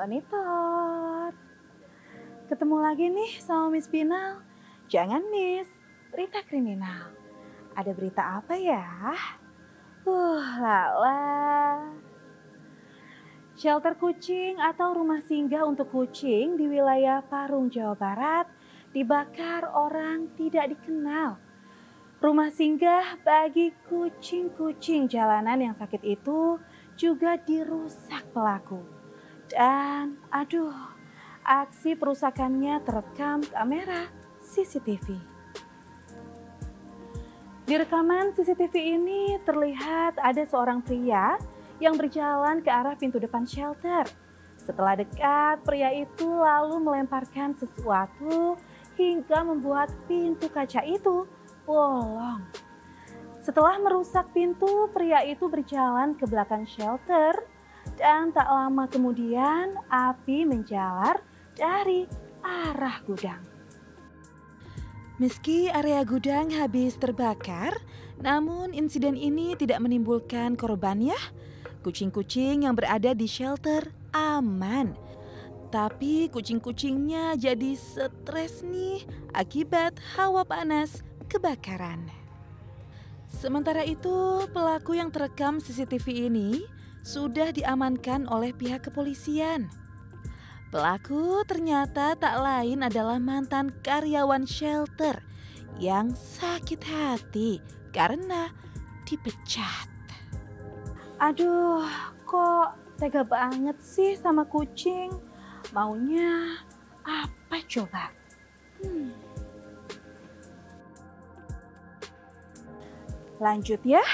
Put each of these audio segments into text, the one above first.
Monitor. Ketemu lagi nih sama Miss Pinal. Jangan miss, berita kriminal. Ada berita apa ya? Lala. Shelter kucing atau rumah singgah untuk kucing di wilayah Parung, Jawa Barat dibakar orang tidak dikenal. Rumah singgah bagi kucing-kucing jalanan yang sakit itu juga dirusak pelaku. Dan aksi perusakannya terekam kamera CCTV. Di rekaman CCTV ini terlihat ada seorang pria yang berjalan ke arah pintu depan shelter. Setelah dekat, pria itu lalu melemparkan sesuatu hingga membuat pintu kaca itu bolong. Setelah merusak pintu, pria itu berjalan ke belakang shelter dan tak lama kemudian api menjalar dari arah gudang. Meski area gudang habis terbakar, namun insiden ini tidak menimbulkan korban ya. Kucing-kucing yang berada di shelter aman. Tapi kucing-kucingnya jadi stres nih akibat hawa panas kebakaran. Sementara itu, pelaku yang terekam CCTV ini sudah diamankan oleh pihak kepolisian. Pelaku ternyata tak lain adalah mantan karyawan shelter yang sakit hati karena dipecat. Aduh, kok tega banget sih sama kucing? Maunya apa coba? Lanjut ya.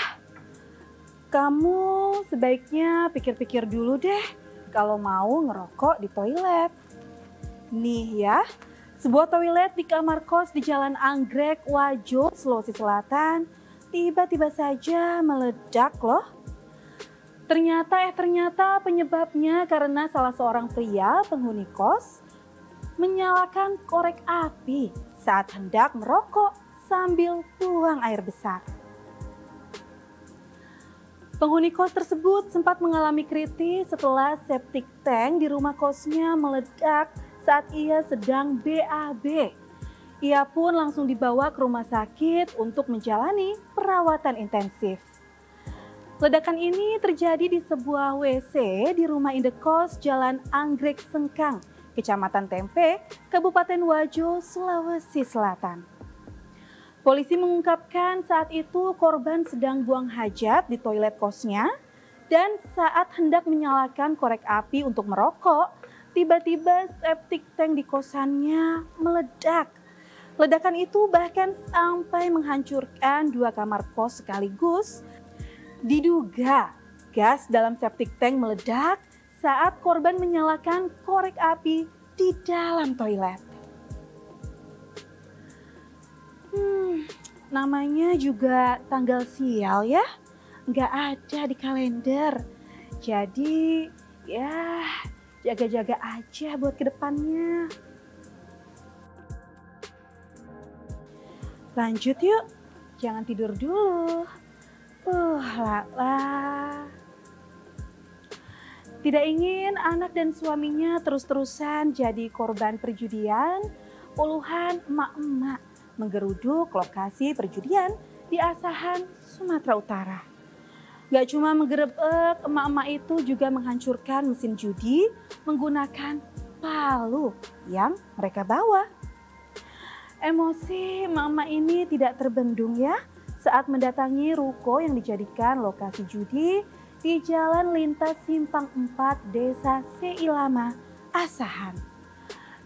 Kamu sebaiknya pikir-pikir dulu deh kalau mau ngerokok di toilet. Nih ya, sebuah toilet di kamar kos di Jalan Anggrek, Wajo, Sulawesi Selatan tiba-tiba saja meledak loh. Ternyata penyebabnya karena salah seorang pria penghuni kos menyalakan korek api saat hendak merokok sambil buang air besar. Penghuni kos tersebut sempat mengalami kritis setelah septic tank di rumah kosnya meledak saat ia sedang BAB. Ia pun langsung dibawa ke rumah sakit untuk menjalani perawatan intensif. Ledakan ini terjadi di sebuah WC di rumah indekos Jalan Anggrek Sengkang, Kecamatan Tempe, Kabupaten Wajo, Sulawesi Selatan. Polisi mengungkapkan saat itu korban sedang buang hajat di toilet kosnya dan saat hendak menyalakan korek api untuk merokok, tiba-tiba septic tank di kosannya meledak. Ledakan itu bahkan sampai menghancurkan 2 kamar kos sekaligus. Diduga gas dalam septic tank meledak saat korban menyalakan korek api di dalam toilet. Namanya juga tanggal sial ya, nggak ada di kalender. Jadi ya jaga-jaga aja buat kedepannya. Lanjut yuk, jangan tidur dulu. Lala. Tidak ingin anak dan suaminya terus-terusan jadi korban perjudian, puluhan emak-emak menggeruduk lokasi perjudian di Asahan, Sumatera Utara. Gak cuma menggerebek, emak-emak itu juga menghancurkan mesin judi menggunakan palu yang mereka bawa. Emosi emak-emak ini tidak terbendung ya saat mendatangi ruko yang dijadikan lokasi judi di Jalan Lintas Simpang 4 Desa Seilama, Asahan.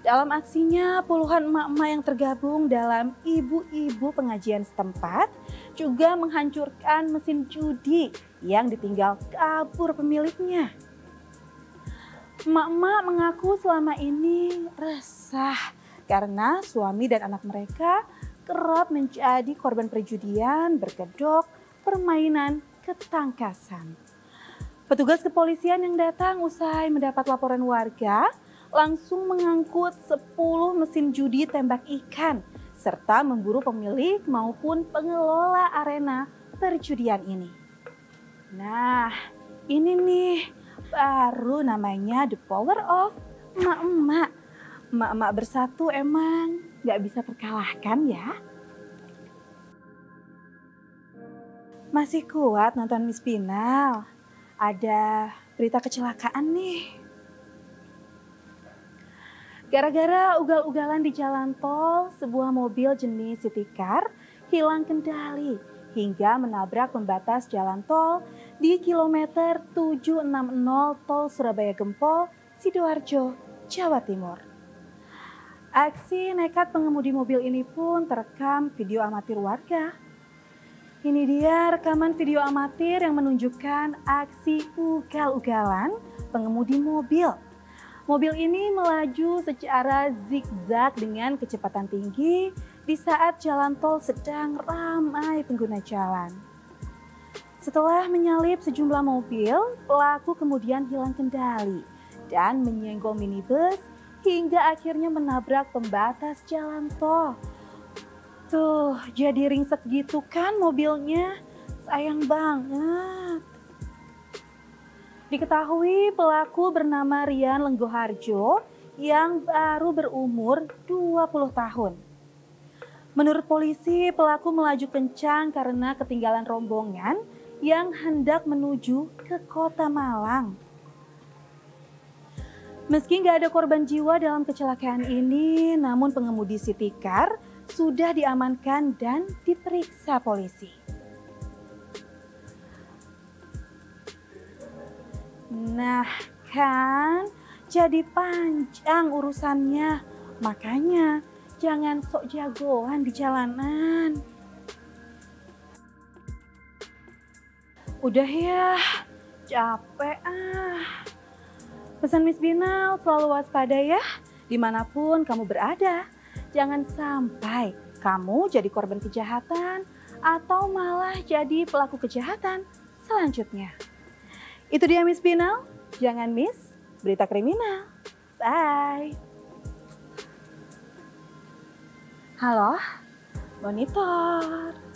Dalam aksinya, puluhan emak-emak yang tergabung dalam ibu-ibu pengajian setempat juga menghancurkan mesin judi yang ditinggal kabur pemiliknya. Emak-emak mengaku selama ini resah karena suami dan anak mereka kerap menjadi korban perjudian, berkedok, permainan ketangkasan. Petugas kepolisian yang datang usai mendapat laporan warga langsung mengangkut 10 mesin judi tembak ikan serta memburu pemilik maupun pengelola arena perjudian ini. Nah, ini nih Baru namanya the power of emak-emak. Emak-emak bersatu emang nggak bisa terkalahkan ya. Masih kuat nonton Miss Pinal? Ada berita kecelakaan nih. Gara-gara ugal-ugalan di jalan tol, sebuah mobil jenis city car hilang kendali hingga menabrak pembatas jalan tol di kilometer 760 tol Surabaya Gempol, Sidoarjo, Jawa Timur. Aksi nekat pengemudi mobil ini pun terekam video amatir warga. Ini dia rekaman video amatir yang menunjukkan aksi ugal-ugalan pengemudi mobil. Mobil ini melaju secara zigzag dengan kecepatan tinggi di saat jalan tol sedang ramai pengguna jalan. Setelah menyalip sejumlah mobil, pelaku kemudian hilang kendali dan menyenggol minibus hingga akhirnya menabrak pembatas jalan tol. Tuh, jadi ringsek gitu kan mobilnya, sayang banget. Diketahui pelaku bernama Rian Lenggoharjo yang baru berumur 20 tahun. Menurut polisi, pelaku melaju kencang karena ketinggalan rombongan yang hendak menuju ke Kota Malang. Meski nggak ada korban jiwa dalam kecelakaan ini, namun pengemudi city car sudah diamankan dan diperiksa polisi. Nah kan, jadi panjang urusannya, makanya jangan sok jagoan di jalanan. Udah ya, capek ah. Pesan Miss Pinal, selalu waspada ya, dimanapun kamu berada. Jangan sampai kamu jadi korban kejahatan atau malah jadi pelaku kejahatan selanjutnya. Itu dia Miss Pinal, jangan miss berita kriminal. Bye. Halo, monitor.